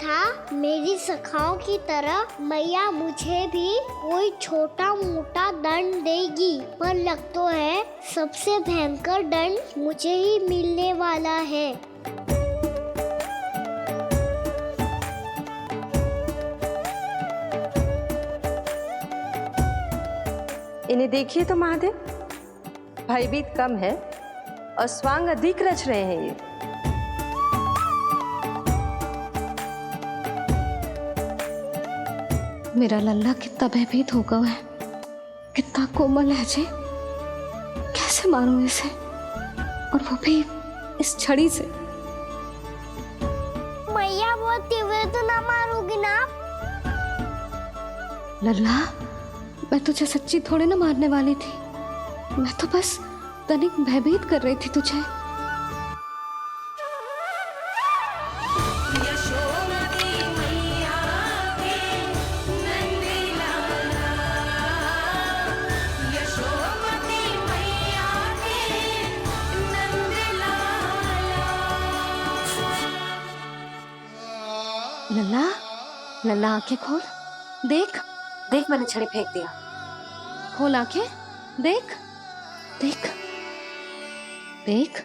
था मेरी सखाओं की तरह मैया मुझे भी कोई छोटा मोटा दंड देगी, पर लग तो है सबसे भयंकर दंड मुझे ही मिलने वाला है। इन्हें देखिए तो महादेव, भयभीत कम है और स्वांग अधिक रच रहे हैं ये। मेरा लल्ला कितना भयभीत होगा है, कितना कोमल है जी। कैसे मारूं इसे, और वो भी इस छड़ी से। मैया बहुत तीव्र तो ना मारोगी ना? लल्ला, मैं तुझे सच्ची थोड़े ना मारने वाली थी, मैं तो बस तनिक भयभीत कर रही थी तुझे। लल्ला, लल्ला आंखें खोल, देख देख मैंने छड़ी फेंक दिया। खोल आंखें, देख देख देख।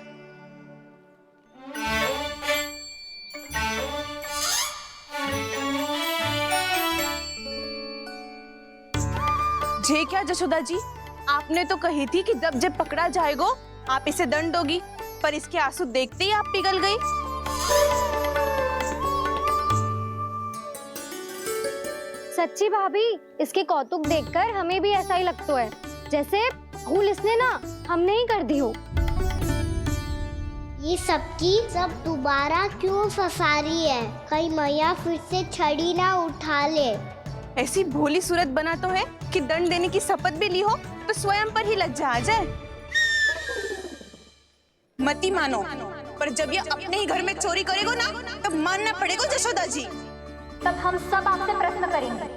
जे क्या जशोदा जी, आपने तो कही थी कि जब पकड़ा जाएगा आप इसे दंड दोगी, पर इसके आंसू देखते ही आप पिघल गई। सच्ची भाभी, इसके कौतुक देखकर हमें भी ऐसा ही लगता है, जैसे भूल इसने ना हमने ही कर दी हो। ये सबकी सब दोबारा क्यों फंसा रही है? कहीं मैया फिर से छड़ी ना उठा ले। ऐसी भोली सूरत बना तो है कि दंड देने की शपथ भी ली हो तो स्वयं पर ही लज्जा आ जाए। मती मानो, पर जब ये अपने ही घर में चोरी करेगा ना, तब मानना पड़ेगा जशोदा जी। तब हम सब आपसे प्रश्न करेंगे,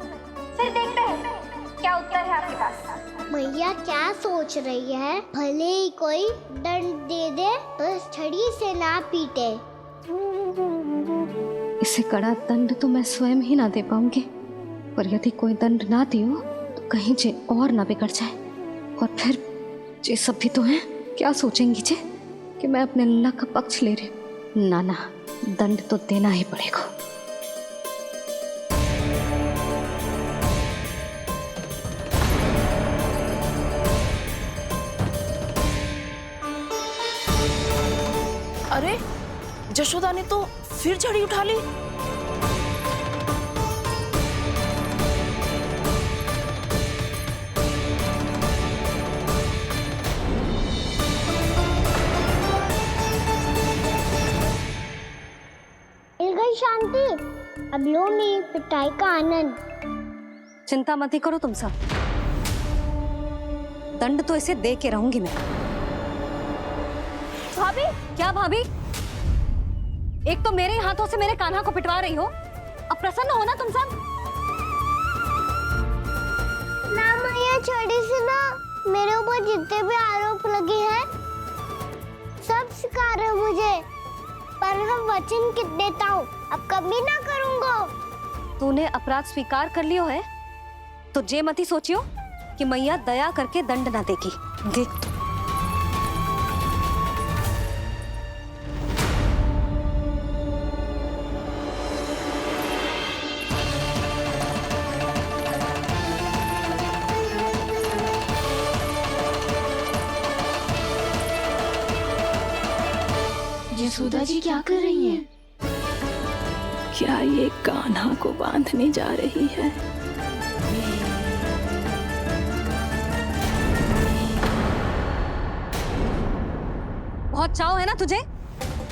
फिर देखते हैं क्या उत्तर है आपके पास। मैया क्या सोच रही है? भले ही कोई दंड दे दे, बस छड़ी से ना पीटे। इसे कड़ा दंड तो मैं स्वयं ही ना दे पाऊंगी, पर यदि कोई दंड ना दियो तो कहीं जे और ना बिगड़ जाए, और फिर जे सब भी तो हैं, क्या सोचेंगी जे कि मैं अपने लल्ला का पक्ष ले रही। ना ना, दंड तो देना ही पड़ेगा। अरे जशोदा ने तो फिर छड़ी उठा ली। मिल गई शांति, अब लो मेरी पिटाई का आनंद। चिंता मत ही करो तुम सब, दंड तो इसे दे के रहूंगी मैं। भाभी, क्या भाभी? एक तो मेरे हाथों से मेरे कान्हा को पिटवा रही हो, अब प्रसन्न हो ना तुम सब? ना मैया, छड़ी से ना मेरे ऊपर जितने भी आरोप लगे हैं सब स्वीकार है मुझे, पर हम वचन कित देता हूँ, अब कभी ना करूँगा। तूने अपराध स्वीकार कर लियो है तो जे मत ही सोचियो कि मैया दया करके दंड ना देगी। देख यशोदा जी क्या कर रही हैं? क्या ये कान्हा को बांधने जा रही है? बहुत चाव है ना तुझे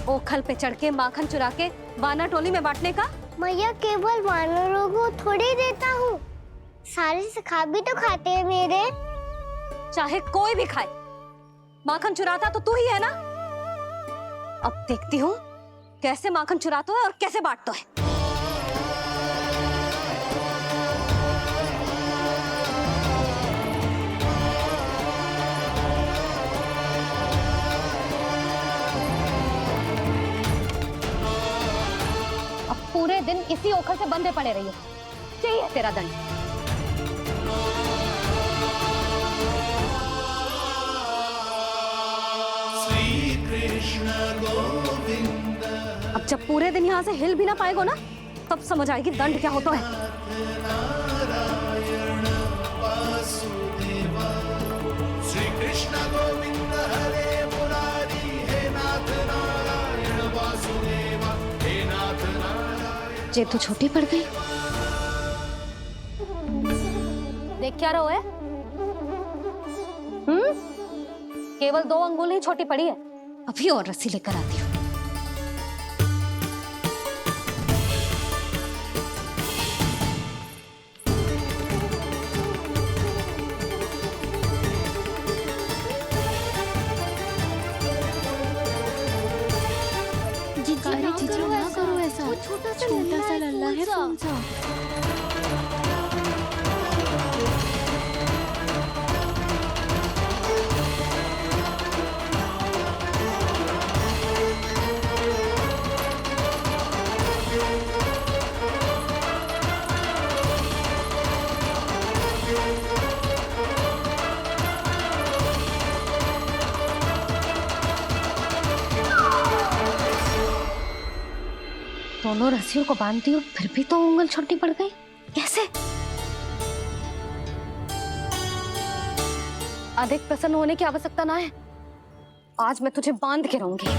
ओखल पे चढ़ के माखन चुरा के वानर टोली में बांटने का? मैया, केवल वानरों को थोड़ी देता हूँ, सारे सखा भी तो खाते हैं मेरे। चाहे कोई भी खाए, माखन चुराता तो तू ही है ना। अब देखती हूँ कैसे माखन चुराता है और कैसे बांटता है। दिन इसी ओखल से बंधे पड़े रहिए। चाहिए तेरा दंड। अब जब पूरे दिन यहाँ से हिल भी ना पाएगो ना, तब समझ आएगी दंड क्या होता है। ये तो छोटी पड़ गई। देख क्या रहो है? केवल 2 अंगुल ही छोटी पड़ी है। अभी और रस्सी लेकर आती हूँ। अरे जीजू ना करो ऐसा, छोटा सा लल्ला है कौन सा। दोनों रस्सियों को बांधती हूँ, फिर भी तो उंगल छोटी पड़ गई। कैसे? अधिक प्रसन्न होने की आवश्यकता ना है। आज मैं तुझे बांध के रहूंगी।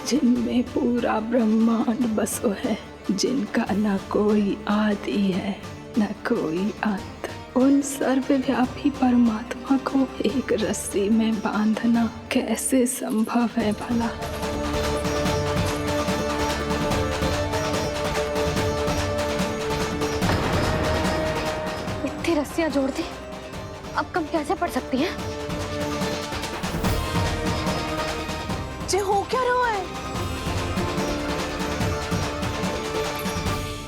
जिनमें पूरा ब्रह्मांड बसो है, जिनका न कोई आदि है न कोई अंत, उन सर्वव्यापी परमात्मा को एक रस्सी में बांधना कैसे संभव है भला? इतनी रस्सियां जोड़ दी, अब कम कैसे पड़ सकती हैं? जे हो क्या रहा है?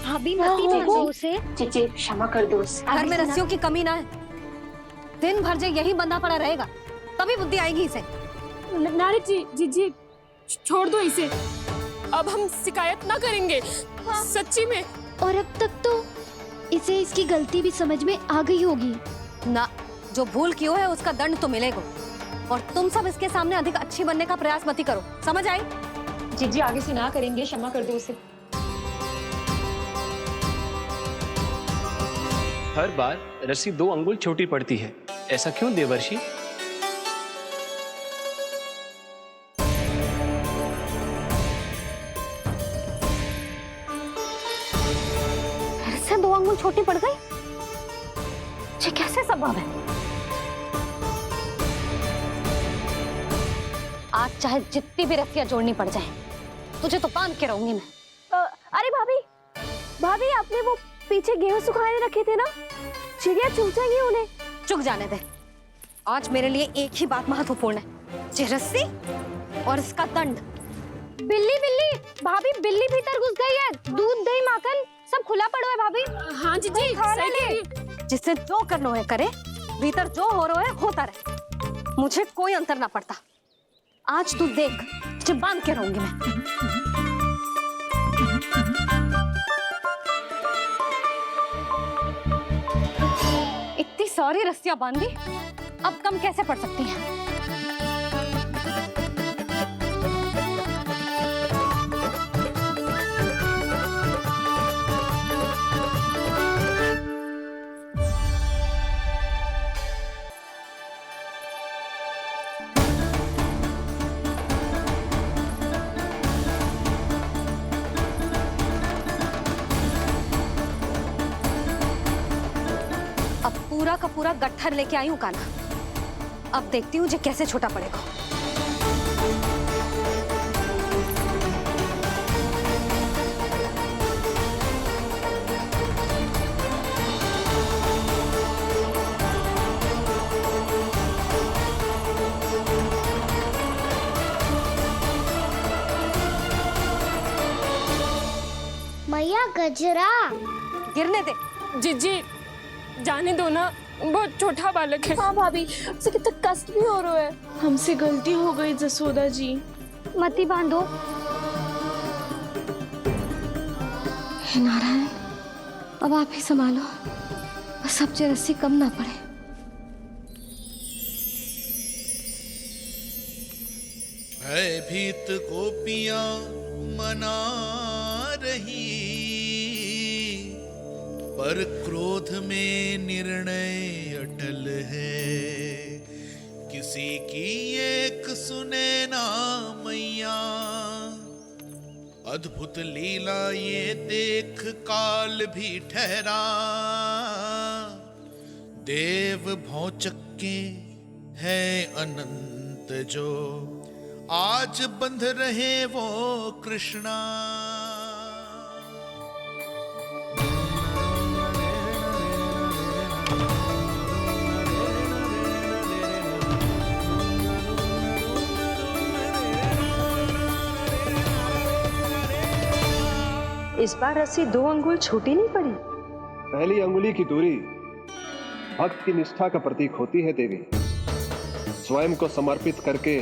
भाभी मती देखो उसे। जीजी क्षमा कर दो उसे। घर में रस्सियों की कमी ना है। दिन भर जे यही बंधा पड़ा रहेगा, तभी बुद्धि आएगी इसे। नारी जी छोड़ दो इसे। अब हम शिकायत ना करेंगे। सच्ची में। और अब तक तो इसे इसकी गलती भी समझ में आ गई होगी ना। जो भूल की हो है उसका दंड तो मिलेगा। और तुम सब इसके सामने अधिक अच्छी बनने का प्रयास मत करो, समझ आई? जीजी आगे से ना करेंगे, क्षमा कर दो उसे। हर बार रस्सी 2 अंगुल छोटी पड़ती है, ऐसा क्यों देवर्षि? फिर से 2 अंगुल छोटी पड़ गई? ये कैसे संभव है? आज चाहे जितनी भी रस्सियां जोड़नी पड़ जाए, तुझे तो बांध के रहूंगी मैं। अरे भाभी आपने वो पीछे गेहूं सुखाने रखे थे ना, चिड़िया चुग जाएंगी उन्हें। चुक जाने दे। आज मेरे लिए एक ही बात महत्वपूर्ण है, ये रस्सी और इसका दंड। बिल्ली भाभी, बिल्ली भीतर घुस गई है। दूध दही माखन सब खुला पड़ा है भाभी। हाँ जीजी सही कह रही है। जिससे जो करना है करे, भीतर जो हो रहा है होता रहे, मुझे कोई अंतर ना पड़ता। आज तू देख, तुझे बांध के रहूंगी मैं। इतनी सारी रस्सियां बांधी, अब कम कैसे पड़ सकती हैं? पूरा का पूरा गट्ठर लेके आई हूँ कान्हा। अब देखती हूँ जे कैसे छोटा पड़ेगा। मैया गजरा। गिरने दे। जीजी जाने दो ना, बहुत छोटा बालक है। हाँ भाभी, उसे कितना कष्ट भी हो रहा है। हमसे गलती हो गई जसोदा जी। मती बांधो। हे नारायण, अब आप ही संभालो, बस अब जे रस्सी कम ना पड़े। भयभीत गोपियां मना रही, पर क्रोध में निर्णय अटल है। किसी की एक सुने ना मैया, अद्भुत लीला ये देख काल भी ठहरा। देव भौचक्के है अनंत जो, आज बंध रहे वो कृष्णा। इस बार रस्सी 2 अंगुल छोटी नहीं पड़ी। पहली अंगुली की दूरी भक्त की निष्ठा का प्रतीक होती है देवी। स्वयं को समर्पित करके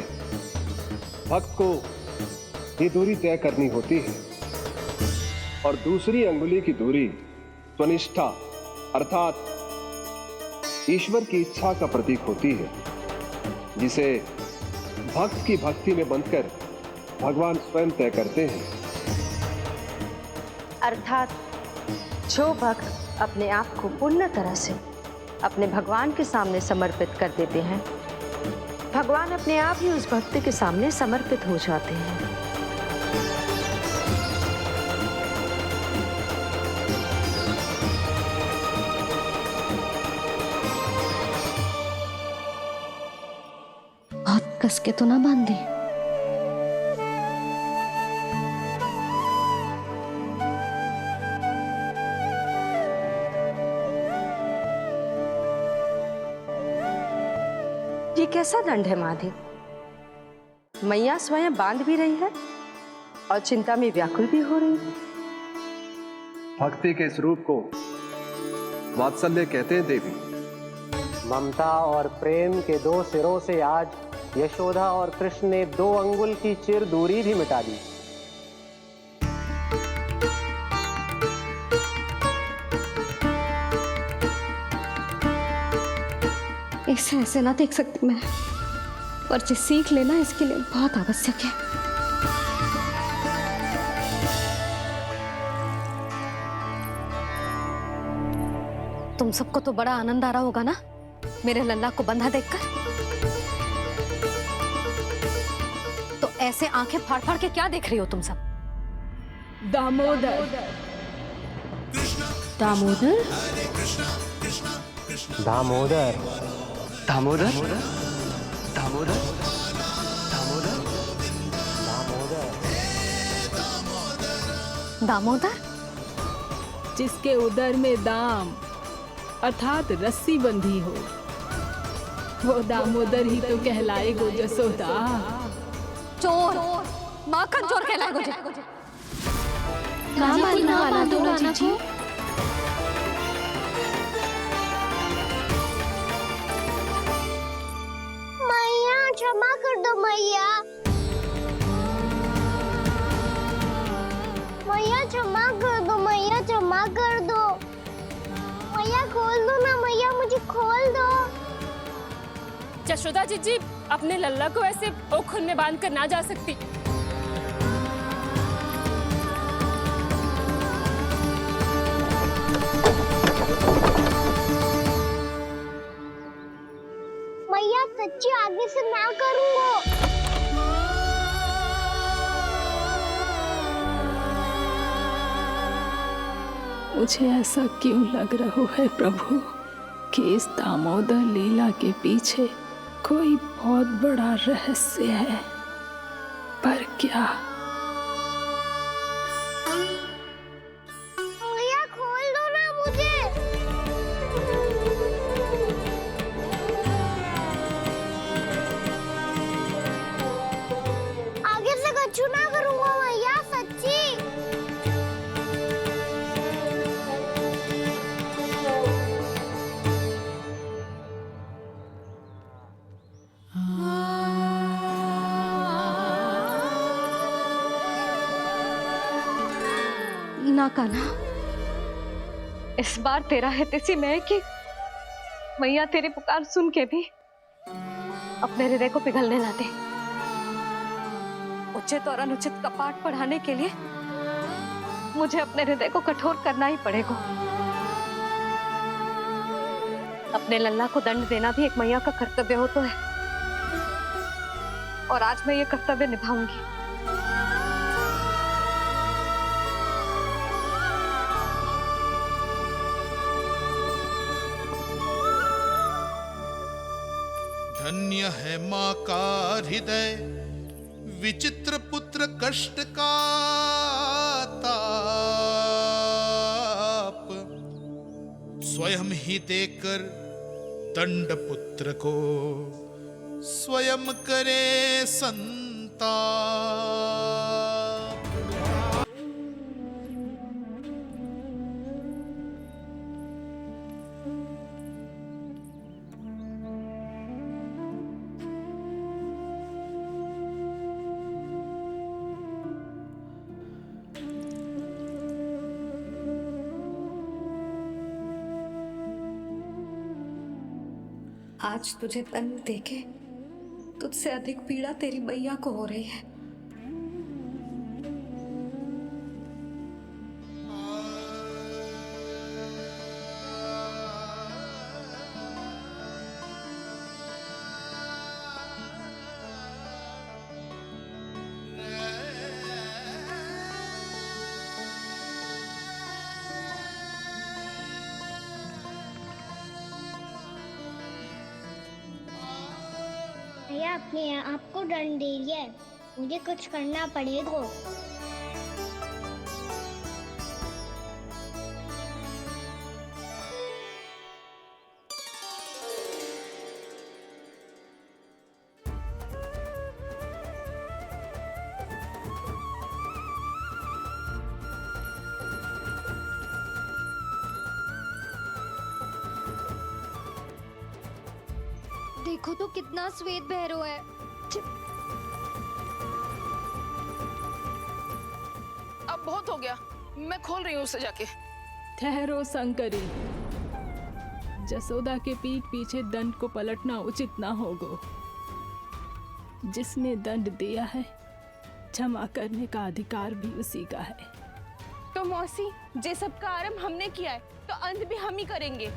भक्त को ये दूरी तय करनी होती है। और दूसरी अंगुली की दूरी स्वनिष्ठा अर्थात ईश्वर की इच्छा का प्रतीक होती है, जिसे भक्त की भक्ति में बंधकर भगवान स्वयं तय करते हैं। अर्थात जो भक्त अपने आप को पूर्ण तरह से अपने भगवान के सामने समर्पित कर देते हैं, भगवान अपने आप ही उस भक्त के सामने समर्पित हो जाते हैं। बहुत कस के तो ना बांधे। ये कैसा दंड है माधे? मैया स्वयं बांध भी रही है और चिंता में व्याकुल भी हो रही है। भक्ति के इस रूप को वात्सल्य कहते हैं देवी। ममता और प्रेम के 2 सिरों से आज यशोदा और कृष्ण ने 2 अंगुल की चिर दूरी भी मिटा दी। ऐसे ऐसे ना देख सकती मैं, पर जो सीख लेना इसके लिए बहुत आवश्यक है। तुम सबको तो बड़ा आनंद आ रहा होगा ना मेरे लल्ला को बंधा देखकर। तो ऐसे आंखें फाड़ फाड़ के क्या देख रही हो तुम सब? दामोदर। दामोदर। दामोदर। दामोदर दामोदर। दामोदर, जिसके उदर में दाम अर्थात रस्सी बंधी हो, वो दामोदर ही तो कहलाए गो जसोदा। चोर, माखन चोर कहलाए गुजे। मैया क्षमा कर दो मैया। मैया क्षमा कर दो, मैया क्षमा कर दो। मैया खोल दो ना मैया, मुझे खोल दो। यशोदा जीजी अपने लल्ला को ऐसे ओखुन में बांध कर ना जा सकती। मैया सच्ची आगे से ना करूंगा। मुझे ऐसा क्यों लग रहा है प्रभु कि इस दामोदर लीला के पीछे कोई बहुत बड़ा रहस्य है, पर क्या? मैया खोल दो ना मुझे। आगे से कछु ना करूंगा मैया, सच्ची। ना कान्हा, इस बार तेरा हित इसी में है कि मैया तेरी पुकार सुन के भी अपने हृदय को पिघलने ना दे। उचित और अनुचित का पाठ पढ़ाने के लिए मुझे अपने हृदय को कठोर करना ही पड़ेगा। अपने लल्ला को दंड देना भी एक मैया का कर्तव्य हो तो है, और आज मैं ये कर्तव्य निभाऊंगी। धन्य है माँ का हृदय, विचित्र पुत्र कष्ट का ताप, स्वयं ही देकर दंड पुत्र को स्वयं करे संताप। आज तुझे दंड देके तुझसे अधिक पीड़ा तेरी मैया को हो रही है। भैया अपने आप को दंड दे रही है, मुझे कुछ करना पड़ेगा। देखो तो कितना श्वेत भैरव है। अब बहुत हो गया, मैं खोल रही हूँ उसे जाके। ठहरो शंकरी, जसोदा के पीठ पीछे दंड को पलटना उचित ना होगा। जिसने दंड दिया है, क्षमा करने का अधिकार भी उसी का है। तो मौसी, जे सब का आरंभ हमने किया है तो अंत भी हम ही करेंगे।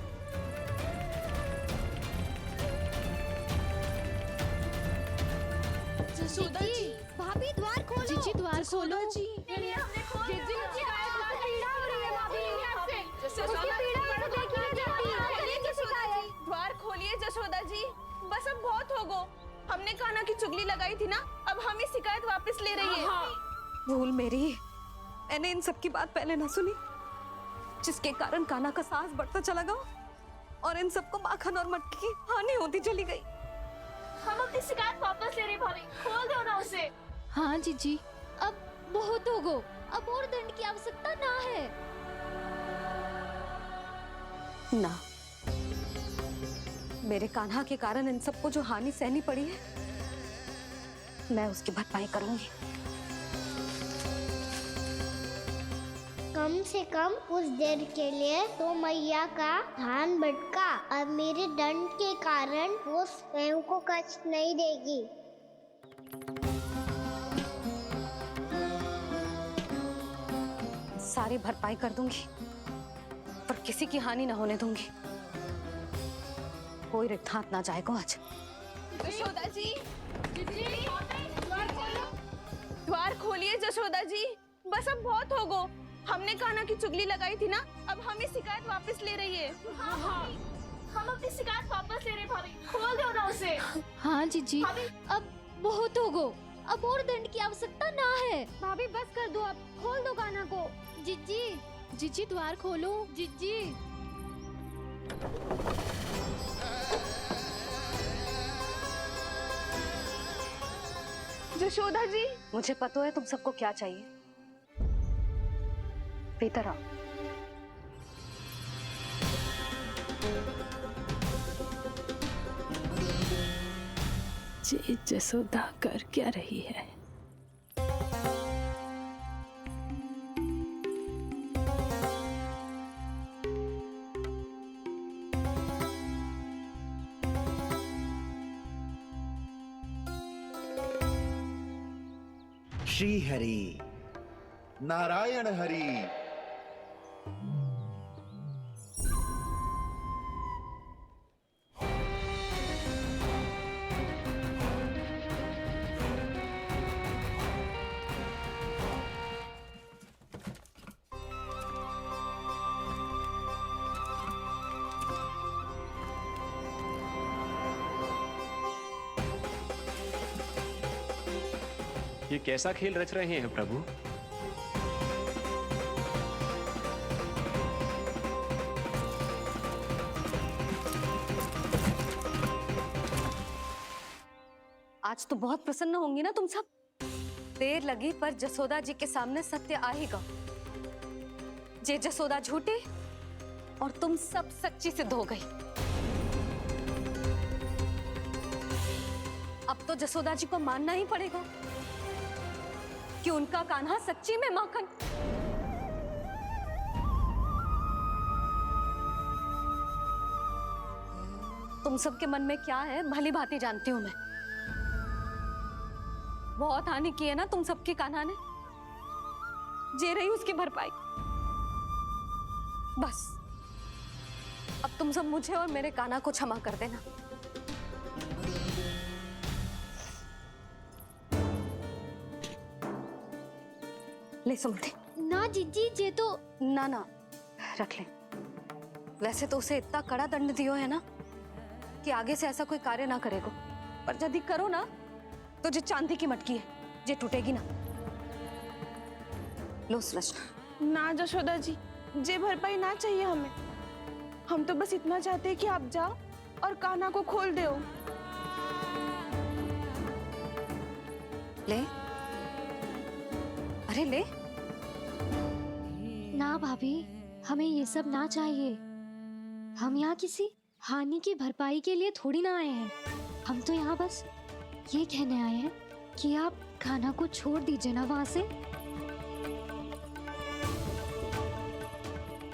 जसोदा जी, भाभी द्वार खोलो। जीजी द्वार खोलो। जी द्वार खोलिए जसोदा जी, बस अब बहुत हो गो। हमने कान्हा की चुगली लगाई थी ना, अब हम ही शिकायत वापस ले रही है। भूल मेरी, मैंने इन सब की बात पहले ना सुनी, जिसके कारण कान्हा का साहस बढ़ता चला गया और इन सबको माखन और मटकी की हानि होती चली गई। हम अपनी शिकायत वापस ले रहे भाभी, खोल दो ना उसे। हाँ जीजी, अब बहुत हो गो, अब और दंड की आवश्यकता ना है। ना, मेरे कान्हा के कारण इन सबको जो हानि सहनी पड़ी है, मैं उसकी भरपाई करूंगी। कम से कम कुछ देर के लिए तो मैया का ध्यान भटका और मेरे दंड के कारण वो स्वयं को कष्ट नहीं देगी। सारी भरपाई कर दूंगी, पर किसी की हानि ना होने दूंगी। कोई रिक्त हाथ ना जाएगा आज। जसोदा जी, द्वार खोलिए जसोदा जी, बस अब बहुत हो गो। हमने कान्हा की चुगली लगाई थी ना, अब हम ही शिकायत वापस ले रही है। हम अपनी शिकायत वापस ले रहे भाभी, खोल दो ना उसे। हाँ जीजी, अब बहुत हो गो, अब और दंड की आवश्यकता ना है। भाभी बस कर दो, अब खोल दो कान्हा को। जीजी, जीजी द्वार खोलो। जीजी, जशोदा जी, मुझे पता है तुम सबको क्या चाहिए। भीतर आओ। जी जसोदा कर क्या रही है? श्री हरि, नारायण हरि। ये कैसा खेल रच रहे हैं प्रभु? आज तो बहुत प्रसन्न होंगी ना तुम सब। देर लगी पर जसोदा जी के सामने सत्य आएगा। जे जसोदा झूठी और तुम सब सच्ची सिद्ध हो गई। अब तो जसोदा जी को मानना ही पड़ेगा कि उनका कान्हा सच्ची में माखन। तुम सबके मन में क्या है भली भांति जानती हूं मैं। बहुत हानि की है ना तुम सबके कान्हा ने, जे रही उसकी भरपाई। बस अब तुम सब मुझे और मेरे कान्हा को क्षमा कर देना। ले सुमति। ना जीजी, जे तो ना ना रख ले। वैसे तो उसे इतना कड़ा दंड दियो है ना कि आगे से ऐसा कोई कार्य ना करेगा, पर यदि करो ना तो जो चांदी की मटकी है जे टूटेगी ना। लो सुरज। ना जशोदा जी, जे भरपाई ना चाहिए हमें। हम तो बस इतना चाहते हैं कि आप जाओ और कान्हा को खोल दो। ले, अरे ले। ना भाभी, हमें ये सब ना चाहिए। हम यहाँ किसी हानि की भरपाई के लिए थोड़ी ना आए हैं। हम तो यहाँ बस ये कहने आए हैं कि आप कान्हा को छोड़ दीजिए ना वहां से।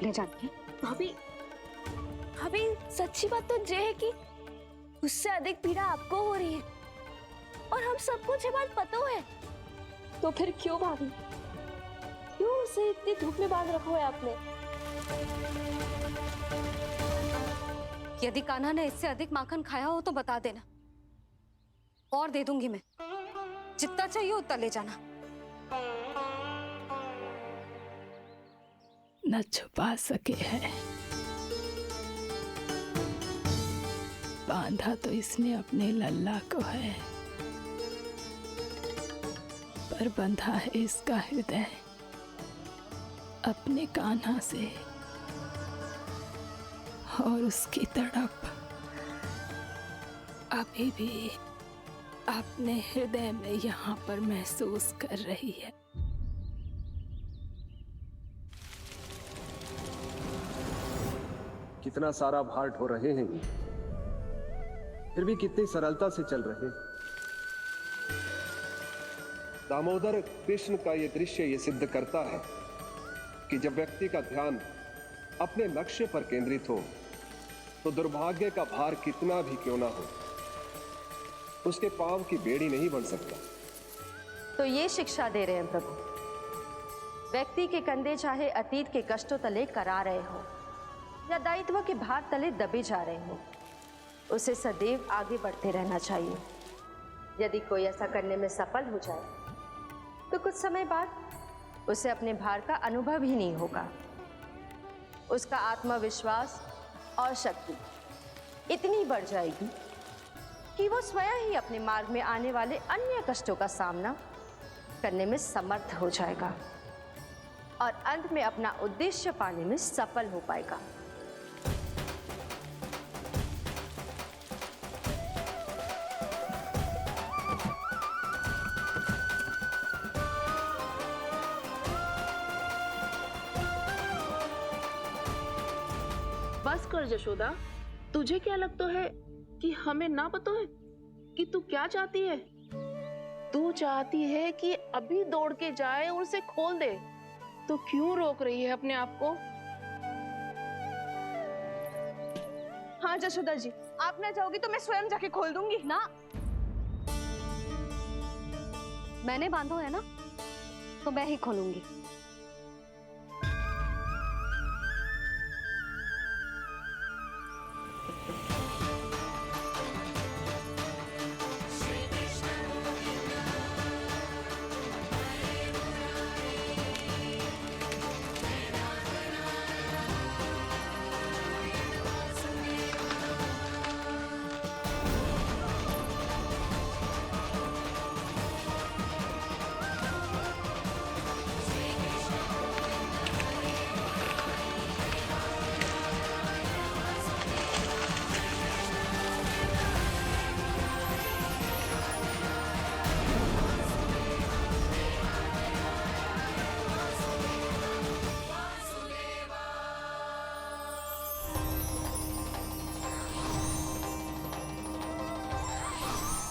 ले जाती है। भाभी, भाभी सच्ची बात तो ये है कि उससे अधिक पीड़ा आपको हो रही है और हम सबको ये बात पता है। तो फिर क्यों भाभी, क्यों उसे इतनी धूप में बांध रखा है आपने? यदि कान्हा ने इससे अधिक माखन खाया हो तो बता देना, और दे दूंगी मैं। जितना चाहिए उतना ले जाना। न छुपा सके हैं, बांधा तो इसने अपने लल्ला को है, पर बंधा है इसका हृदय अपने कान्हा से, और उसकी तड़प अभी भी अपने हृदय में यहाँ पर महसूस कर रही है। कितना सारा भार ढो रहे हैं, फिर भी कितनी सरलता से चल रहे हैं। दामोदर कृष्ण का यह दृश्य ये सिद्ध करता है कि जब व्यक्ति का ध्यान अपने लक्ष्य पर केंद्रित हो तो दुर्भाग्य का भार कितना भी क्यों ना हो, उसके पांव की बेड़ी नहीं बन सकता। तो ये शिक्षा दे रहे हैं प्रभु। व्यक्ति के कंधे चाहे अतीत के कष्टों तले करा रहे हो या दायित्व के भार तले दबे जा रहे हो, उसे सदैव आगे बढ़ते रहना चाहिए। यदि कोई ऐसा करने में सफल हो जाए तो कुछ समय बाद उसे अपने भार का अनुभव ही नहीं होगा। उसका आत्मविश्वास और शक्ति इतनी बढ़ जाएगी कि वो स्वयं ही अपने मार्ग में आने वाले अन्य कष्टों का सामना करने में समर्थ हो जाएगा और अंत में अपना उद्देश्य पाने में सफल हो पाएगा। बस कर जशोदा, तुझे क्या लगता है कि हमें ना पता है कि तू क्या चाहती है? तू चाहती है कि अभी दौड़ के जाए और उसे खोल दे, तो क्यों रोक रही है अपने आप को? हाँ जशोदा जी, आप ना चाहोगी तो मैं स्वयं जाके खोल दूंगी। ना, मैंने बांधो है ना, तो मैं ही खोलूंगी।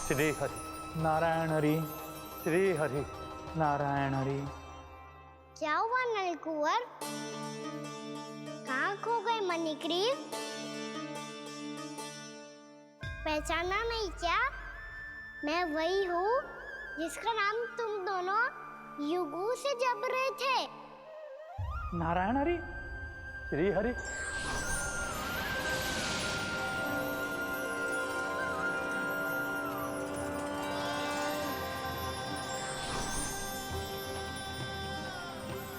श्री हरि नारायण हरि, श्री हरि नारायण हरि। क्या हुआ नलकुंवर? कहाँ खो गए मणिग्रीव? पहचाना नहीं क्या? मैं वही हूँ जिसका नाम तुम दोनों युगों से जप रहे थे। नारायण हरि, श्री हरि।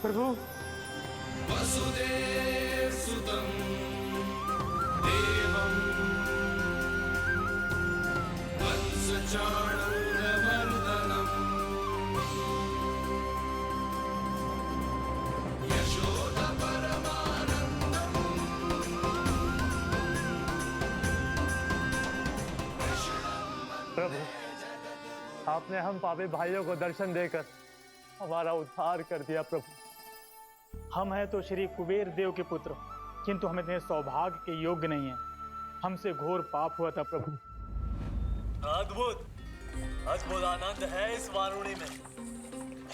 प्रभु वसुदेव सुतं देवं वत्सचाणूरमर्दनम् यशोदा परमानन्दम् प्रभु, आपने हम पापी भाइयों को दर्शन देकर हमारा उद्धार कर दिया। प्रभु, हम हैं तो श्री कुबेर देव के पुत्र, किंतु हम इतने सौभाग्य के योग्य नहीं हैं। हमसे घोर पाप हुआ था प्रभु। अद्भुत अद्भुत आनंद है इस वारुणी में।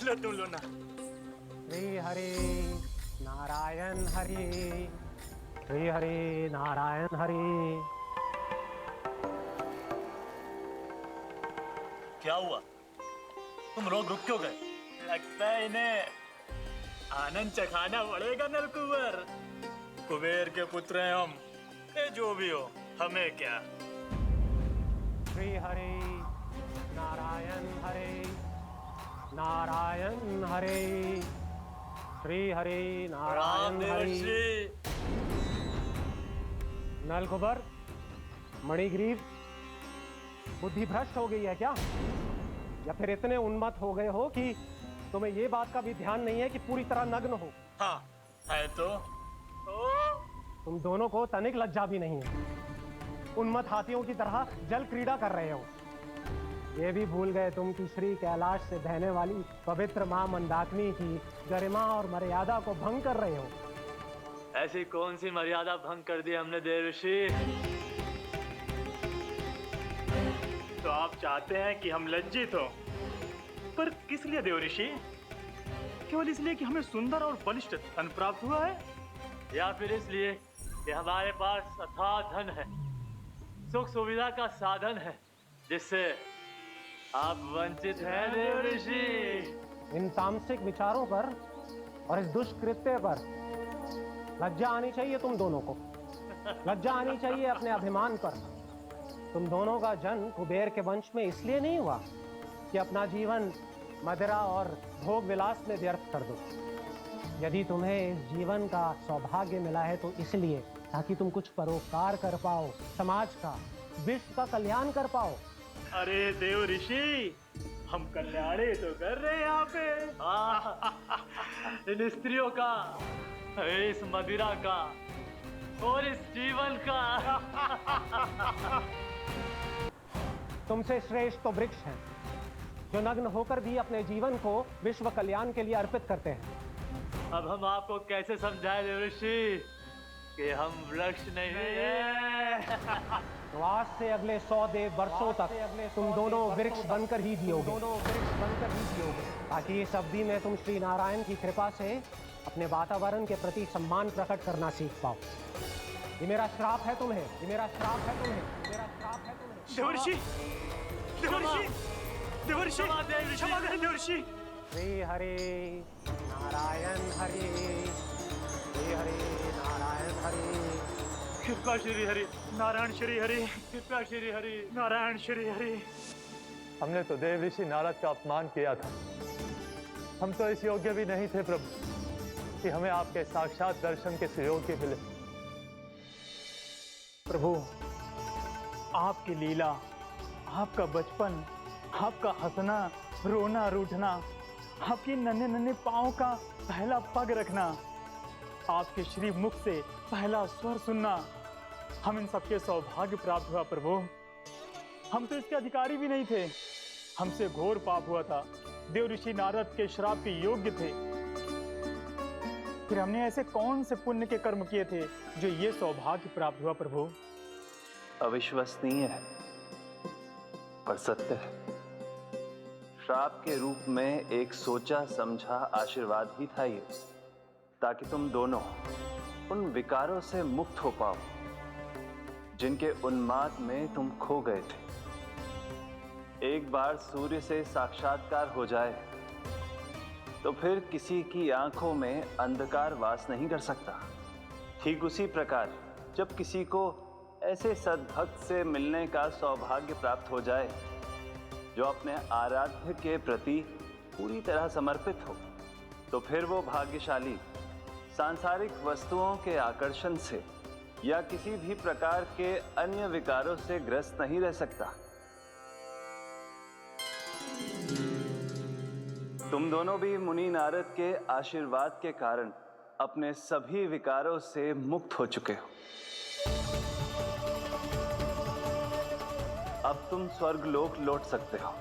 लो तुम लो ना। श्री हरि नारायण हरि, श्री हरि नारायण हरि। क्या हुआ? तुम रोक रुक क्यों गए? लगता है इन्हें आनंद चखाना पड़ेगा नलकुंवर। कुबेर के पुत्र हैं हम, ये जो भी हो हमें क्या। श्री हरि नारायण हरि, नारायण हरि, श्री हरि नारायण हरि। नलकुंवर, मणिग्रीव, बुद्धि भ्रष्ट हो गई है क्या? या फिर इतने उन्मत्त हो गए हो कि तुम्हें ये बात का भी ध्यान नहीं है कि पूरी तरह नग्न हो? हाँ है तो तुम दोनों को तनिक लज्जा भी नहीं है। उन्मत्त हाथियों की तरह जल क्रीड़ा कर रहे हो। ये भी भूल गए तुम कि श्री कैलाश से बहने वाली पवित्र मां मंदाकिनी की गरिमा और मर्यादा को भंग कर रहे हो। ऐसी कौन सी मर्यादा भंग कर दी हमने देव ऋषि? तो आप चाहते हैं कि हम लज्जित हो, पर किस लिए देव ऋषि? केवल इसलिए कि हमें सुंदर और बलिष्ठ धन प्राप्त हुआ है, या फिर इसलिए कि हमारे पास अथाह धन है, सुख सुविधा का साधन है, जिससे आप वंचित हैं देव ऋषि? इन तामसिक विचारों पर और इस दुष्कृत्य पर लज्जा आनी चाहिए तुम दोनों को। लज्जा आनी चाहिए अपने अभिमान पर। तुम दोनों का जन्म कुबेर के वंश में इसलिए नहीं हुआ कि अपना जीवन मदिरा और भोग विलास में व्यर्थ कर दो। यदि तुम्हें इस जीवन का सौभाग्य मिला है तो इसलिए ताकि तुम कुछ परोपकार कर पाओ, समाज का, विश्व का कल्याण कर पाओ। अरे देव ऋषि, हम कल्याणी तो कर रहे हैं यहाँ पे। इन स्त्रियों का, इस मदिरा का और इस जीवन का। तुमसे श्रेष्ठ तो वृक्ष हैं जो नग्न होकर भी अपने जीवन को विश्व कल्याण के लिए अर्पित करते हैं। अब हम आपको कैसे समझाएं देव ऋषि कि हम वृक्ष नहीं हैं? तो आज से अगले 100 वर्षों तक तुम दोनों वृक्ष बनकर ही जियोगे। ताकि इस अवधि में तुम श्री नारायण की कृपा से अपने वातावरण के प्रति सम्मान प्रकट करना सीख पाओ। ये मेरा श्राप है तुम्हें, ये मेरा श्राप है तुम्हें, मेरा श्राप है तुम्हें। देव ऋषि, देव ऋषि, देव ऋषि, क्षमा करें देव ऋषि, श्री हरि नारायण हरि, श्री हरि नारायण हरि। कृपा श्री हरि नारायण श्री हरि, कृपा श्री हरि नारायण श्री हरि। हमने तो देव ऋषि नारद का अपमान किया था। हम तो इस योग्य भी नहीं थे प्रभु कि हमें आपके साक्षात दर्शन के सुयोग्य मिले। प्रभु, आपकी लीला, आपका बचपन, आपका हंसना, रोना, रूठना, आपकी नन्हे नन्हे पाँव का पहला पग रखना, आपके श्री मुख से पहला स्वर सुनना, हम इन सबके सौभाग्य प्राप्त हुआ प्रभु। हम तो इसके अधिकारी भी नहीं थे। हमसे घोर पाप हुआ था, देव ऋषि नारद के श्राप के योग्य थे। फिर हमने ऐसे कौन से पुण्य के कर्म किए थे जो ये सौभाग्य प्राप्त हुआ प्रभु? अविश्वसनीय है पर सत्य है। श्राप के रूप में एक सोचा समझा आशीर्वाद ही था ये, ताकि तुम दोनों उन विकारों से मुक्त हो पाओ जिनके उन्माद में तुम खो गए थे। एक बार सूर्य से साक्षात्कार हो जाए तो फिर किसी की आंखों में अंधकार वास नहीं कर सकता। ठीक उसी प्रकार जब किसी को ऐसे सद्भक्त से मिलने का सौभाग्य प्राप्त हो जाए जो अपने आराध्य के प्रति पूरी तरह समर्पित हो, तो फिर वो भाग्यशाली सांसारिक वस्तुओं के आकर्षण से या किसी भी प्रकार के अन्य विकारों से ग्रस्त नहीं रह सकता। तुम दोनों भी मुनि नारद के आशीर्वाद के कारण अपने सभी विकारों से मुक्त हो चुके हो। अब तुम स्वर्गलोक लौट सकते हो।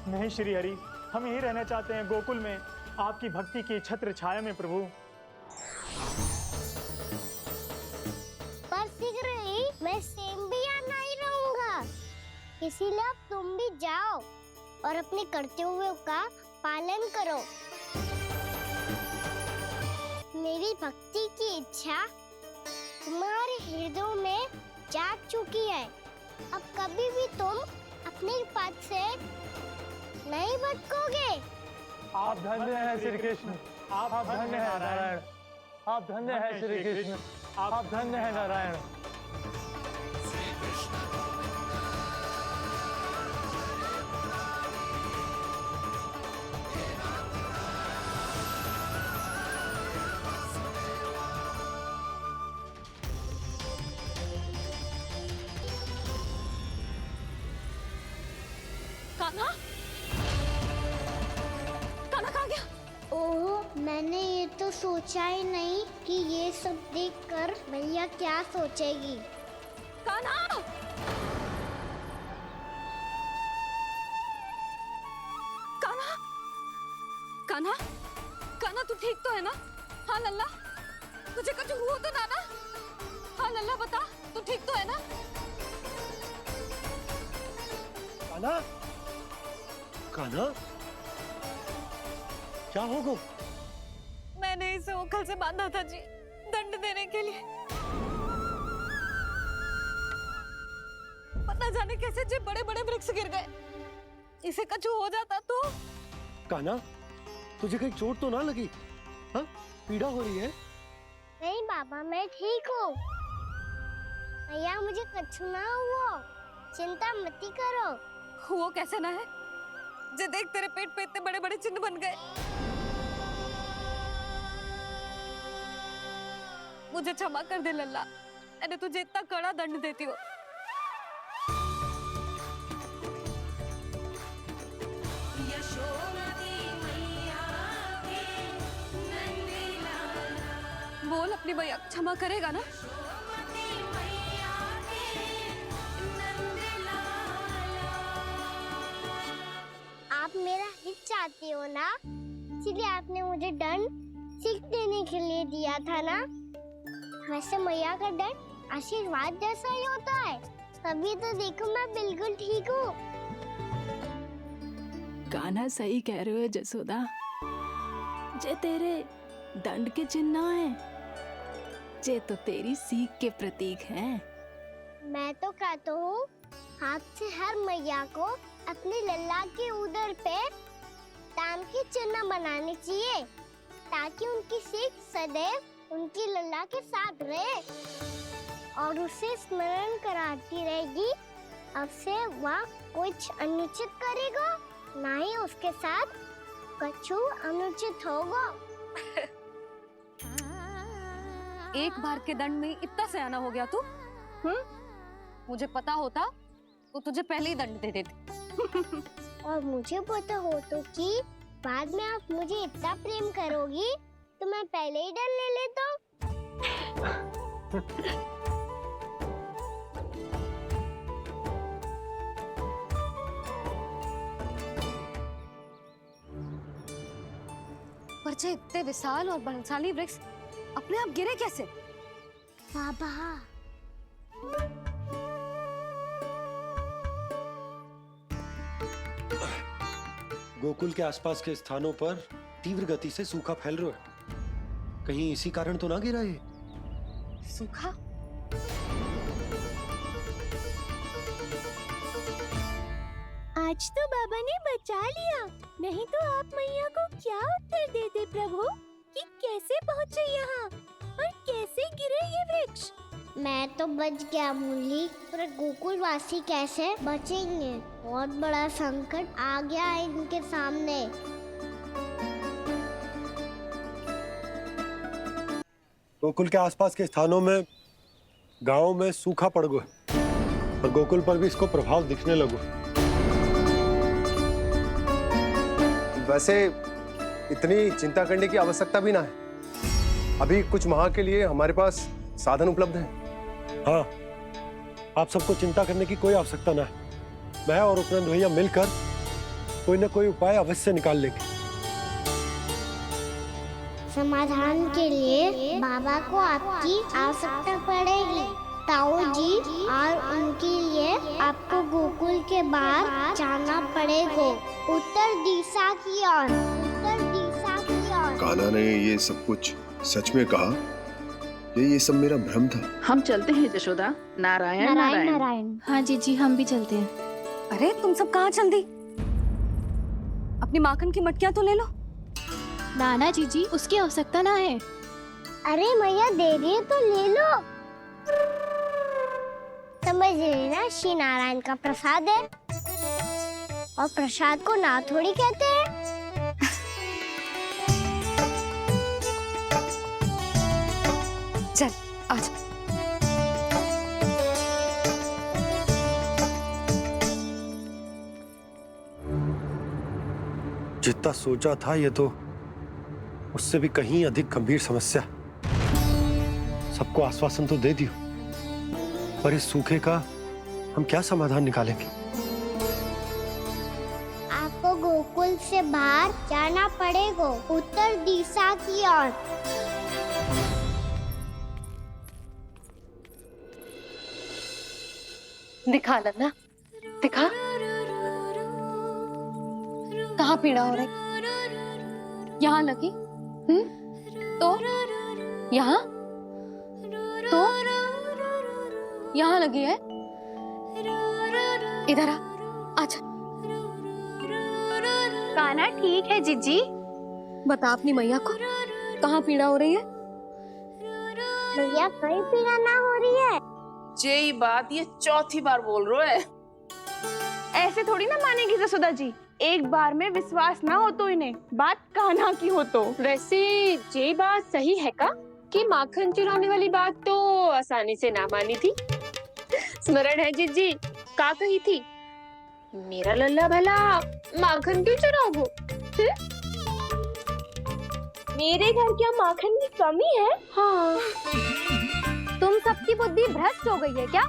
नहीं श्री हरि, हम यही रहना चाहते हैं गोकुल में, आपकी भक्ति की छत्र छाया में प्रभु। पर शीघ्र ही मैं सेम्बिया नहीं रहूंगा, इसीलिए अब तुम भी जाओ और अपने कर्तव्यों का पालन करो। मेरी भक्ति की इच्छा तुम्हारे हृदय में जाग चुकी है। अब कभी भी तुम अपने पद से नहीं भटकोगे। आप धन्य हैं श्री कृष्ण, आप धन्य हैं नारायण, आप धन्य हैं श्री कृष्ण, आप धन्य हैं नारायण। कान्हा, कान्हा कहाँ गया? ओह, मैंने ये तो सोचा ही नहीं कि ये सब देखकर भैया क्या सोचेगी। कान्हा! कान्हा! कान्हा! कान्हा तू ठीक तो है ना? हाँ लल्ला, तुझे कुछ हुआ तो ना? हाँ लल्ला बता, तू ठीक तो है ना? कान्हा, कान्हा, क्या होगा? मैंने इसे ओखल से बांधा था जी, दंड देने के लिए। पता जाने कैसे जी बड़े बड़े वृक्ष गिर गए। इसे कुछ हो जाता तो? कान्हा, तुझे कहीं चोट तो ना लगी? हाँ, पीड़ा हो रही है? नहीं बाबा, मैं ठीक हूँ। भैया मुझे कुछ ना हुआ, चिंता मत करो। वो कैसे ना है? जे देख तेरे पेट पे इतने बड़े बड़े चिन्ह बन गए। मुझे क्षमा कर दे लल्ला, मैंने तुझे इतना कड़ा दंड देती हो। बोल अपनी भैया क्षमा करेगा ना? आप मेरा हित चाहते हो ना, इसलिए आपने मुझे दंड सीख देने के लिए दिया था ना। वैसे मैया का दंड आशीर्वाद जैसा ही होता है, तभी तो देखो मैं बिल्कुल ठीक हूँ। कान्हा सही कह रहे हो जसोदा, जे तेरे दंड के चिन्ह ना है, जे तो तेरी सीख के प्रतीक हैं। मैं तो कहता हूँ, हाथ से हर मैया को अपनी लल्ला के उदर पे ताम के चिन्ह बनाने चाहिए ताकि उनकी सीख सदैव उनकी लल्ला के साथ रहे और उसे स्मरण कराती रहेगी। अब से वह कुछ अनुचित करेगा, ना ही उसके साथ कछु अनुचित होगा। एक बार के दंड में इतना सयाना हो गया तू? मुझे पता होता तो तुझे पहले ही दंड दे देती। और मुझे पता हो तो कि बाद में आप मुझे इतना प्रेम करोगी तो मैं पहले ही दंड ले लेता। पर जे इतने विशाल और बलशाली वृक्ष अपने आप गिरे कैसे? बाबा, गोकुल के आसपास के स्थानों पर तीव्र गति से सूखा फैल रहा है। कहीं इसी कारण तो ना गिरा ये? सूखा? आज तो बाबा ने बचा लिया, नहीं तो आप मैया को क्या उत्तर देते प्रभु कि कैसे पहुँचे यहाँ और कैसे गिरे ये वृक्ष? मैं तो बच गया मूली, पर गोकुल वासी कैसे बचेंगे? बहुत बड़ा संकट आ गया है इनके सामने। गोकुल के आसपास के स्थानों में, गांवों में सूखा पड़ गया और गोकुल पर भी इसको प्रभाव दिखने लगा। वैसे इतनी चिंता करने की आवश्यकता भी ना है। अभी कुछ माह के लिए हमारे पास साधन उपलब्ध है। हाँ, आप सबको चिंता करने की कोई आवश्यकता ना है। मैं और उपनंद भैया मिलकर कोई ना कोई उपाय अवश्य निकाल लेंगे। समाधान के लिए बाबा को आपकी आवश्यकता पड़ेगी। ताऊ जी और उनके लिए आपको गोकुल के बाहर जाना पड़ेगा, उत्तर दिशा की ओर। उत्तर दिशा की ओर। कान्हा ने ये सब कुछ सच में कहा? ये सब मेरा भ्रम था। हम चलते हैं जशोदा। नारायण नारायण नारायण। हाँ जीजी, हम भी चलते हैं। अरे तुम सब कहाँ चल दी? अपनी माखन की मटकियाँ तो ले लो। नाना जीजी, उसकी आवश्यकता ना है। अरे मैया दे रही है तो ले लो। समझ लेना, श्री नारायण का प्रसाद है और प्रसाद को ना थोड़ी कहते हैं। चल आज। जितना सोचा था ये तो उससे भी कहीं अधिक गंभीर समस्या। सबको आश्वासन तो दे दियो, पर इस सूखे का हम क्या समाधान निकालेंगे? आपको गोकुल से बाहर जाना पड़ेगा, उत्तर दिशा की ओर। दिखा लल्ला, दिखा। कहाँ पीड़ा हो रही? यहाँ लगी? तो यहाँ? तो यहाँ लगी है? इधर आ, आजा। कान्हा ठीक है जीजी। बता अपनी मैया को कहाँ पीड़ा हो रही है? मैया कहीं पीड़ा ना हो रही है। ये बात ये चौथी बार बोल रहे है। ऐसे थोड़ी ना मानेगी जसोदा जी। एक बार में विश्वास ना हो तो इन्हें, बात कान्हा की हो तो। वैसे ये बात सही है का कि माखन चुराने वाली बात तो आसानी से ना मानी थी। स्मरण है जीजी, का कही थी? मेरा लल्ला भला माखन क्यों चुराओ? मेरे घर क्या माखन की कमी है? हाँ। तुम सबकी बुद्धि भ्रष्ट हो गई है क्या?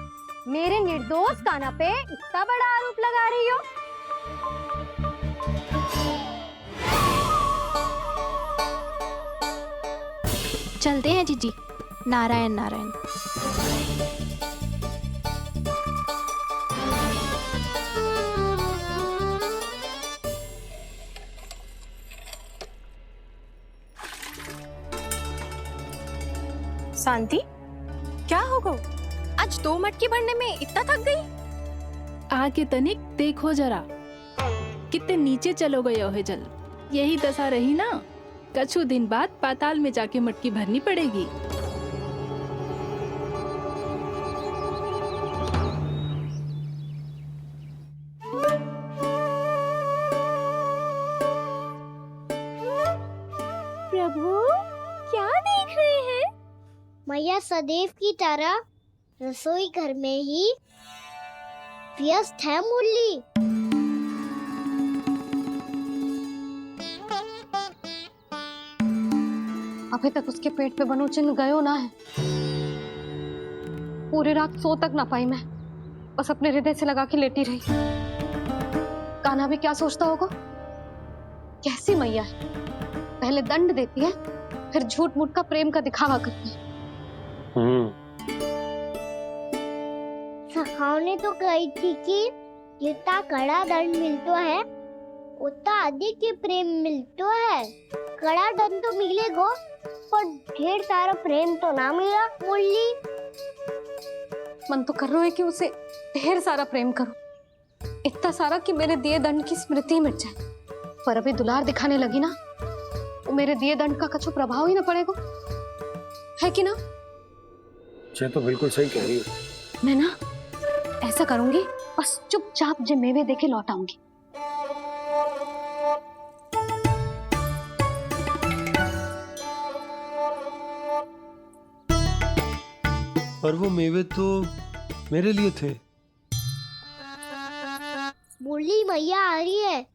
मेरे निर्दोष कान्हा पे इतना बड़ा आरोप लगा रही हो? चलते हैं जीजी। नारायण नारायण। शांति, क्या हो गो? आज 2 मटकी भरने में इतना थक गई? आके तनिक देखो जरा, कितने नीचे चलो गए हो जल। यही दशा रही ना, कछु दिन बाद पाताल में जाके मटकी भरनी पड़ेगी। प्रभु क्या देख रहे हैं? मैया सदैव की तरह रसोई घर में ही व्यस्त है मुरली। अभी तक उसके पेट पे बनो चिन्ह गयो ना है। पूरी रात सो तक ना पाई मैं, बस अपने हृदय से लगा के लेटी रही। कान्हा भी क्या सोचता होगा? कैसी मैया है, पहले दंड देती है, फिर झूठ मूठ का प्रेम का दिखावा करती है। सखाओ ने तो कही थी कि जितना कड़ा दंड मिलता है उतना अधिक ही प्रेम मिलता है। कड़ा दंड तो मिलेगा पर ढेर सारा प्रेम तो ना मिला मुरली। मन तो कर रहा है कि उसे ढेर सारा प्रेम करो, इतना सारा कि मेरे दिए दंड की स्मृति मिट जाए। पर अभी दुलार दिखाने लगी ना, वो मेरे दिए दंड का कछु प्रभाव ही ना पड़ेगा, है कि ना? ये तो बिल्कुल सही कह रही हो। मैं ना ऐसा करूंगी, बस चुपचाप जे मेवे देके लौट आऊंगी। पर वो मेवे तो मेरे लिए थे। मुरली मैया आ रही है।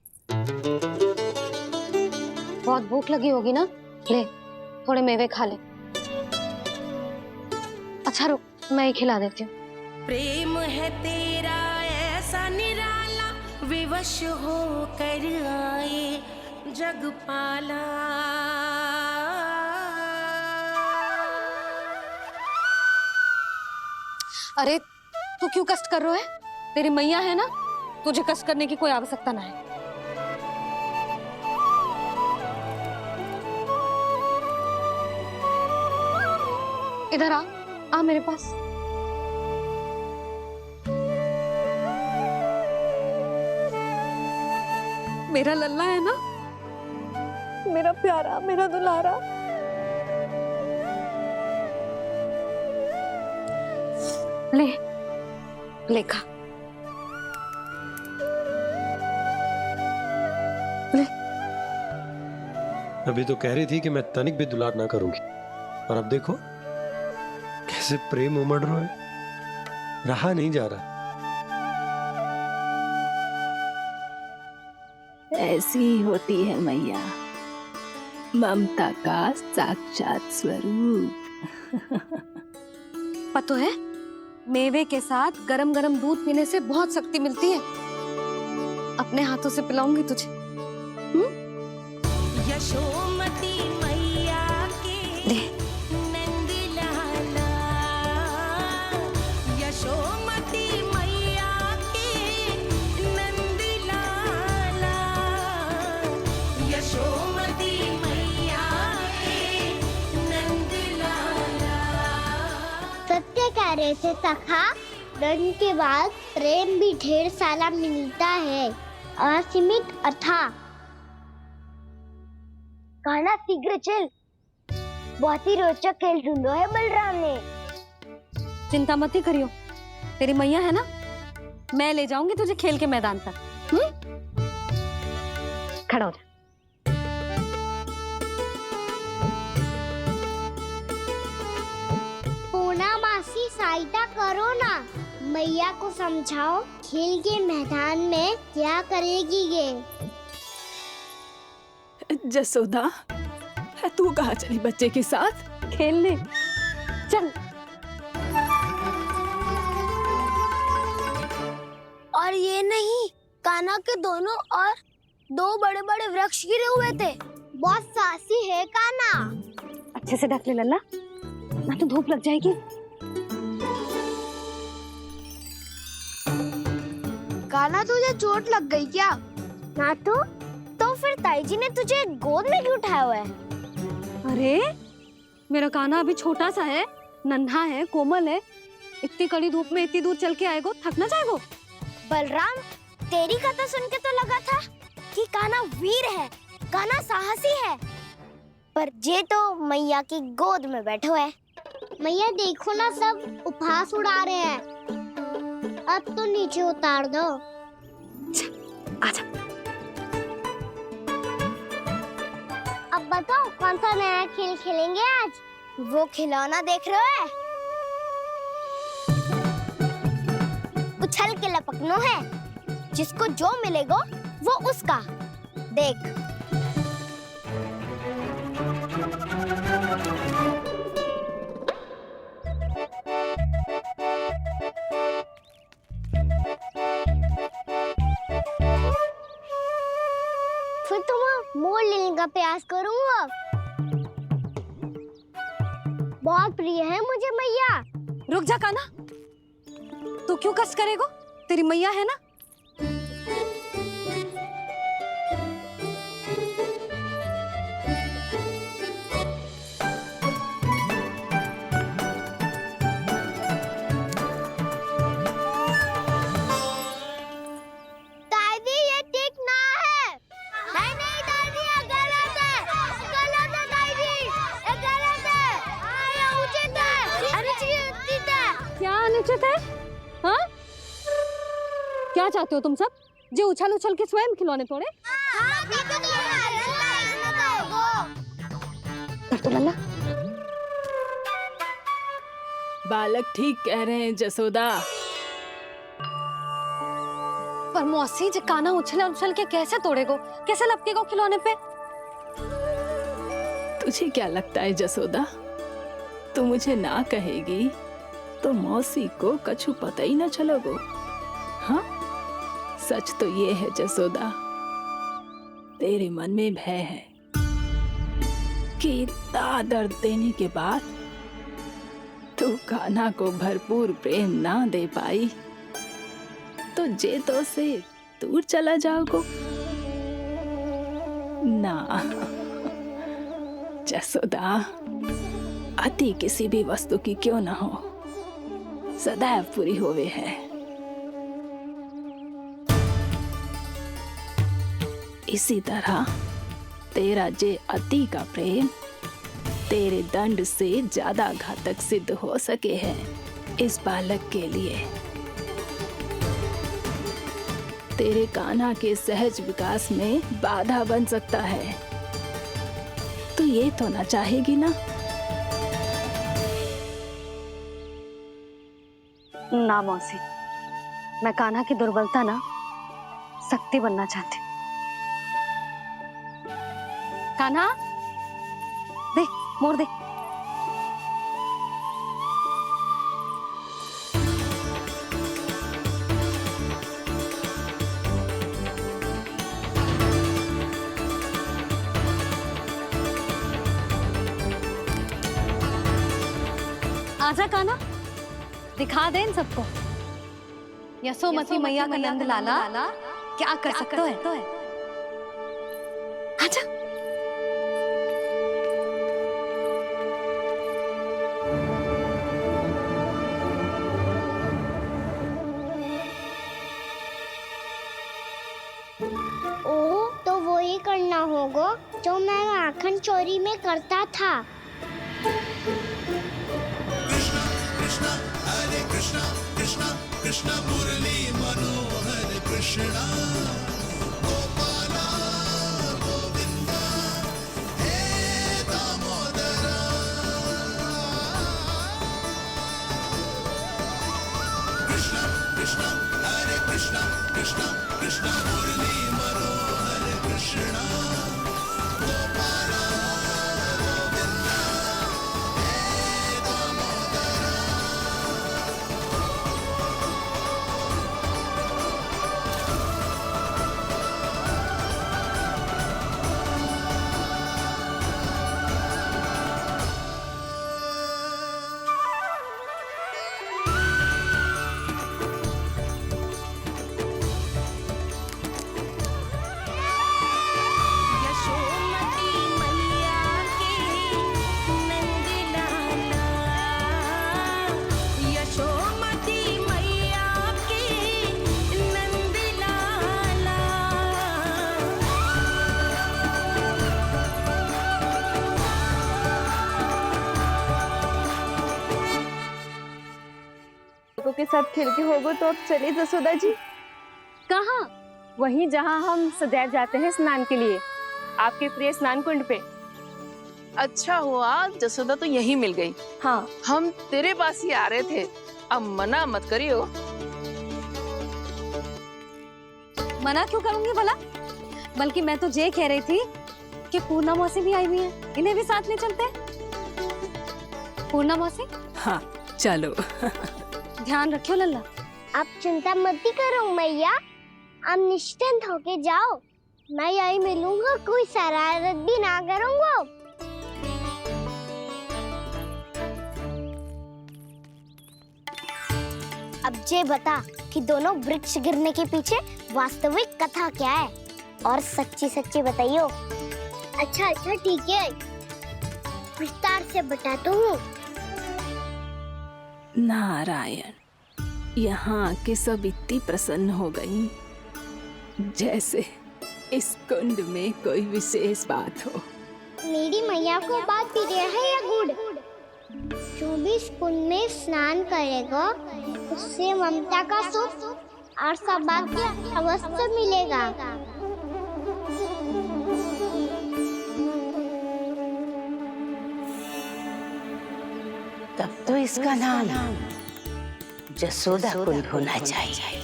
बहुत भूख लगी होगी ना, ले थोड़े मेवे खा ले। अच्छा रुक, मैं ही खिला देती हूँ। प्रेम है तेरा ऐसा निराला, विवश हो कर आए जगपाला। अरे तू क्यों कष्ट कर रहा है? तेरी मैया है ना, तुझे कष्ट करने की कोई आवश्यकता ना है। इधर आ मेरे पास। मेरा लल्ला है ना, मेरा प्यारा, मेरा दुलारा। ले खा। ले। अभी तो कह रही थी कि मैं तनिक भी दुलार ना करूंगी, और अब देखो कैसे प्रेम उमड़ रहा है, रहा नहीं जा रहा। ऐसी ही होती है मैया, ममता का साक्षात स्वरूप। पता है, मेवे के साथ गरम गरम दूध पीने से बहुत शक्ति मिलती है। अपने हाथों से पिलाऊंगी तुझे। यशोमती मैया के नंद लाला, यशोमती मैया के नंद लाला, यशोमती मैया के नंद लाला। सत्य कह रहे थे सखा, दंड के बाद प्रेम भी ढेर सारा मिलता है, असीमित अथाह। कान्हा शीघ्र चल, बहुत ही रोचक खेल ढूंढो है बलराम ने। चिंता मत ही करियो, तेरी मैया है ना, मैं ले जाऊंगी तुझे खेल के मैदान तक। खड़ा हो जा। पूना मासी सहायता करो ना, मैया को समझाओ खेल के मैदान में क्या करेगी ये। जसोदा, तू कहाँ चली बच्चे के साथ? खेलने चल। और ये नहीं, कान्हा के दोनों और दो बड़े बड़े वृक्ष गिरे हुए थे। बहुत साहसी है कान्हा। अच्छे से ढक ले लल्ला, ना तो धूप लग जाएगी। कान्हा तुझे चोट लग गई क्या? ना तो फिर ताई जी ने तुझे गोद में क्यों उठाया हुआ है? अरे मेरा कान्हा अभी छोटा सा है, नन्हा है, कोमल है। इतनी कड़ी धूप में इतनी दूर चल के आएगो, थक ना जाएगो? बलराम, तेरी कथा सुन के तो लगा था कि कान्हा वीर है, कान्हा साहसी है, पर जे तो मैया की गोद में बैठो है। मैया देखो ना, सब उपहास उड़ा रहे हैं। अब तो नीचे उतार दो। आजा। अब बताओ कौन सा नया खेल खेलेंगे आज? वो खिलौना देख रहे हो? उछल के लपकनो है, जिसको जो मिलेगा वो उसका। देख। फिर तुम मोड़ लेने का प्रयास करूंगा। बहुत प्रिय है मुझे मैया। रुक जा कान्हा, तू क्यों कष्ट करेगा? तेरी मैया है ना। दादी ये ठीक ना है। नहीं नहीं दादी, ये गलत है। गलत है दादी, ये गलत है। ये उचित है, अनुचित है। क्या अनुचित है? हाँ? क्या चाहते हो तुम सब? जो उछल उछल के स्वयं खिलौने तोड़े? तो लल्ला, बालक ठीक कह रहे हैं जसोदा। पर मौसी जे कान्हा उछल उछल के कैसे तोड़ेगो? कैसे लपकेगो खिलौने पे? तुझे क्या लगता है जसोदा, तू मुझे ना कहेगी तो मौसी को कछु पता ही ना चलोगो? हाँ, सच तो ये है जसोदा, तेरे मन में भय है कि इतना दर्द देने के बाद तू कान्हा को भरपूर प्रेम ना दे पाई तो जेतो से दूर चला जाओगो ना। जसोदा, अति किसी भी वस्तु की क्यों ना हो, सदैव पूरी होवे है। इसी तरह तेरा जे अति का प्रेम तेरे दंड से ज्यादा घातक सिद्ध हो सके है इस बालक के लिए। तेरे कान्हा के सहज विकास में बाधा बन सकता है। तो ये तो ना चाहेगी ना? ना मौसी, मैं कान्हा की दुर्बलता ना शक्ति बनना चाहती। कान्हा, दे, मोड़ दे। आजा कान्हा, दिखा दे इन सबको यशोमती मैया का नंद लाला क्या कर सकता है। आजा। ओ, तो वो ही करना होगा जो मैं माखन चोरी में करता था। कृष्णा हरे कृष्णा कृष्णा कृष्णा मुरली मनोहर कृष्णा गोपाला गोविंदा हे दामोदरा। कृष्णा कृष्णा हरे कृष्णा कृष्णा कृष्णा मुरली मनोहर कृष्णा गोपाला गोविंदा हे दामोदरा। के साथ खेल के होगो तो अब चले जसोदा जी। कहाँ? वहीं जहाँ हम सदैव जाते हैं स्नान के लिए, आपके प्रिय स्नान कुंड पे। अच्छा हुआ जसोदा तो यही मिल गई। हाँ, हम तेरे पास ही आ रहे थे, अब मना मत करियो। मना क्यों करूंगी भला? बल्कि मैं तो ये कह रही थी कि पूर्णा मौसी भी आई हुई है, इन्हें भी साथ ले चलते हैं। पूर्णा मौसी, हाँ चलो। ध्यान रखियो लल्ला। आप चिंता मत करो मैया, आप निश्चिंत होके जाओ, मैं यही मिलूंगा, कोई शरारत भी ना करूंगा। अब ये बता कि दोनों वृक्ष गिरने के पीछे वास्तविक कथा क्या है, और सच्ची सच्ची बताइयो। अच्छा ठीक है, विस्तार से बताता हूँ। नारायण, यहाँ के सब इतनी प्रसन्न हो गई जैसे इस कुंड में कोई विशेष बात हो। मेरी मैया को बात प्रिय है या गुड़? जो भी इस कुंड में स्नान करेगा उससे ममता का सुख और सौभाग्य अवश्य मिलेगा। तब तो इसका नाम जसोदा कुंड होना चाहिए।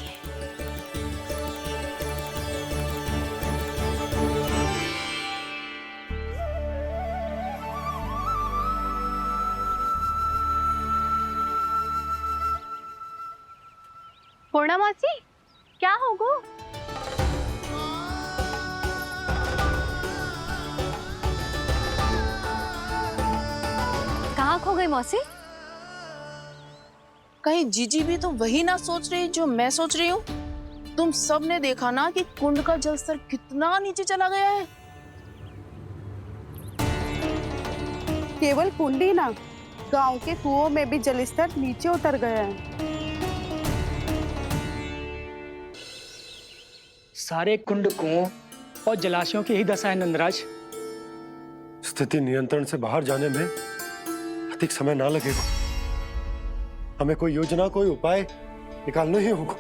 पूर्णा मौसी, क्या होगो? कहाँ खो गई मौसी? कहीं जीजी भी तो वही ना सोच रही जो मैं सोच रही हूँ? तुम सब ने देखा ना कि कुंड का जलस्तर कितना नीचे चला गया है। केवल कुंड ही ना, गांव के कुओं में भी जलस्तर नीचे उतर गया है। सारे कुंड, कुओं और जलाशयों की ही दशा है नंदराज। स्थिति नियंत्रण से बाहर जाने में अधिक समय ना लगेगा। हमें कोई योजना, कोई उपाय निकालना ही होगा।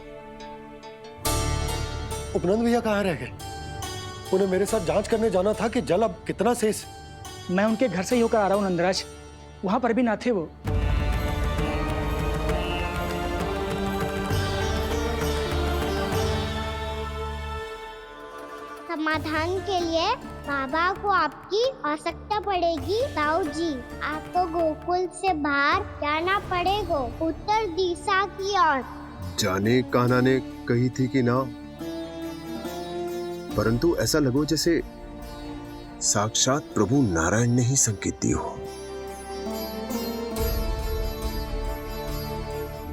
उपनंद भैया कहाँ रह गए? उन्हें मेरे साथ जांच करने जाना था कि जल अब कितना शेष। मैं उनके घर से ही होकर आ रहा हूँ नंदराज, वहां पर भी ना थे वो। समाधान के लिए बाबा को आपकी आवश्यकता पड़ेगी। ताऊ जी, आपको गोकुल से बाहर जाना पड़ेगा, उत्तर दिशा की ओर। जाने कान्हा ने कही थी कि ना, परंतु ऐसा लगो जैसे साक्षात प्रभु नारायण ने ही संकेत दी हो।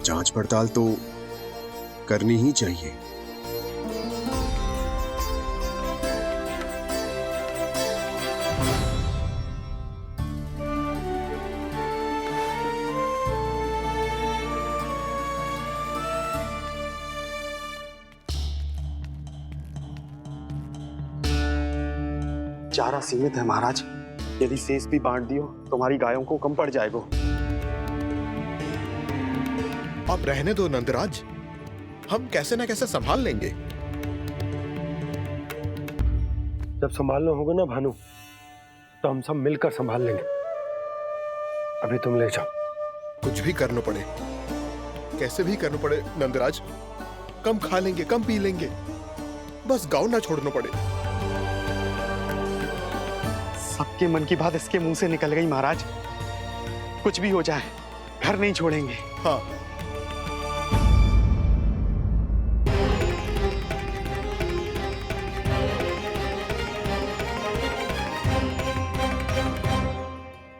जांच पड़ताल तो करनी ही चाहिए। चारा सीमित है महाराज, यदि शेष भी बांट दियो तो हमारी गायों को कम पड़ जाएगा। अब रहने दो नंदराज, हम कैसे ना कैसे संभाल लेंगे। जब संभालना होगा ना भानु, तो हम सब मिलकर संभाल लेंगे। अभी तुम ले जाओ। कुछ भी करना पड़े, कैसे भी करना पड़े नंदराज, कम खा लेंगे, कम पी लेंगे, बस गाँव ना छोड़ना पड़े। सबके मन की बात इसके मुंह से निकल गई महाराज। कुछ भी हो जाए, घर नहीं छोड़ेंगे। हाँ,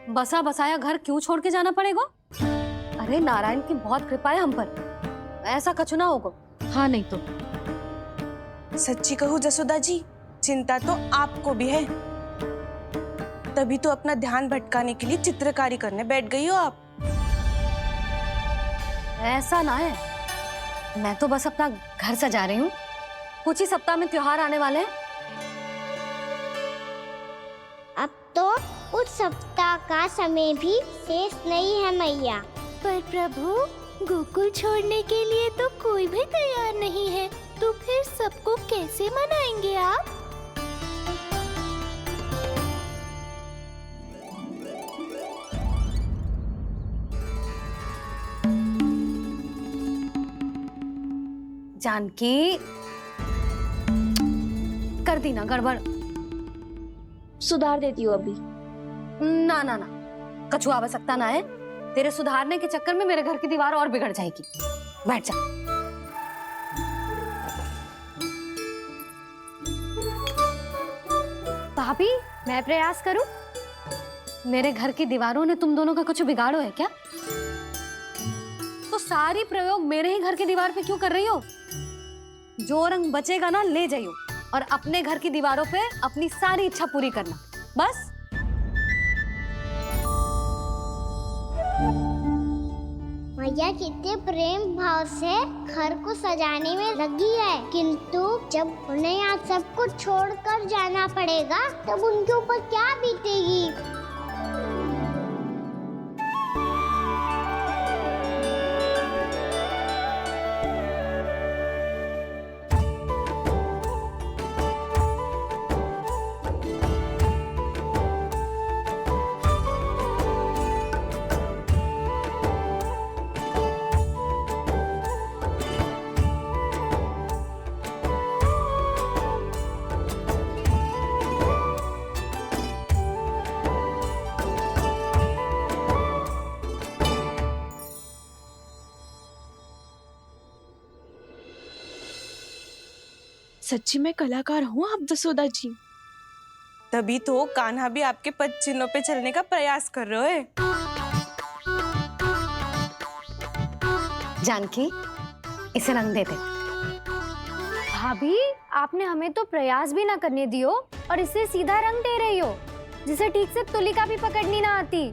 बसा बसाया घर क्यों छोड़ के जाना पड़ेगा? अरे नारायण की बहुत कृपा है हम पर, ऐसा कछु ना होगा। हाँ नहीं तो। सच्ची कहूँ जसोदा जी, चिंता तो आपको भी है, तभी तो अपना ध्यान भटकाने के लिए चित्रकारी करने बैठ गई हो आप। ऐसा ना है, मैं तो बस अपना घर सजा रही हूँ। कुछ ही सप्ताह में त्योहार आने वाले हैं। अब तो कुछ सप्ताह का समय भी शेष नहीं है मैया। पर प्रभु, गोकुल छोड़ने के लिए तो कोई भी तैयार नहीं है, तो फिर सबको कैसे मनाएंगे आप? जानकी, कर दी ना गड़बड़। सुधार देती हूँ अभी। ना ना ना, कछु आवश्यकता ना है। तेरे सुधारने के चक्कर में मेरे घर की दीवार और बिगड़ जाएगी। बैठ जा। भाभी, मैं प्रयास करूं? मेरे घर की दीवारों ने तुम दोनों का कुछ बिगाड़ो है क्या? तो सारी प्रयोग मेरे ही घर की दीवार पे क्यों कर रही हो? जो रंग बचेगा ना ले जाइयो, और अपने घर की दीवारों पे अपनी सारी इच्छा पूरी करना, बस। मैया कितने प्रेम भाव से घर को सजाने में लगी है, किंतु जब उन्हें यहाँ सब कुछ छोड़कर जाना पड़ेगा तब उनके ऊपर क्या बीतेगी? सच्ची में कलाकार हूँ आप जसोदा जी। तभी तो कान्हा भी आपके पद चिन्हों पे चलने का प्रयास कर रहे हैं। जानकी, इसे रंग देते। भाभी, आपने हमें तो प्रयास भी ना करने दियो और इसे सीधा रंग दे रही हो, जिसे ठीक से तुलिका भी पकड़नी ना आती।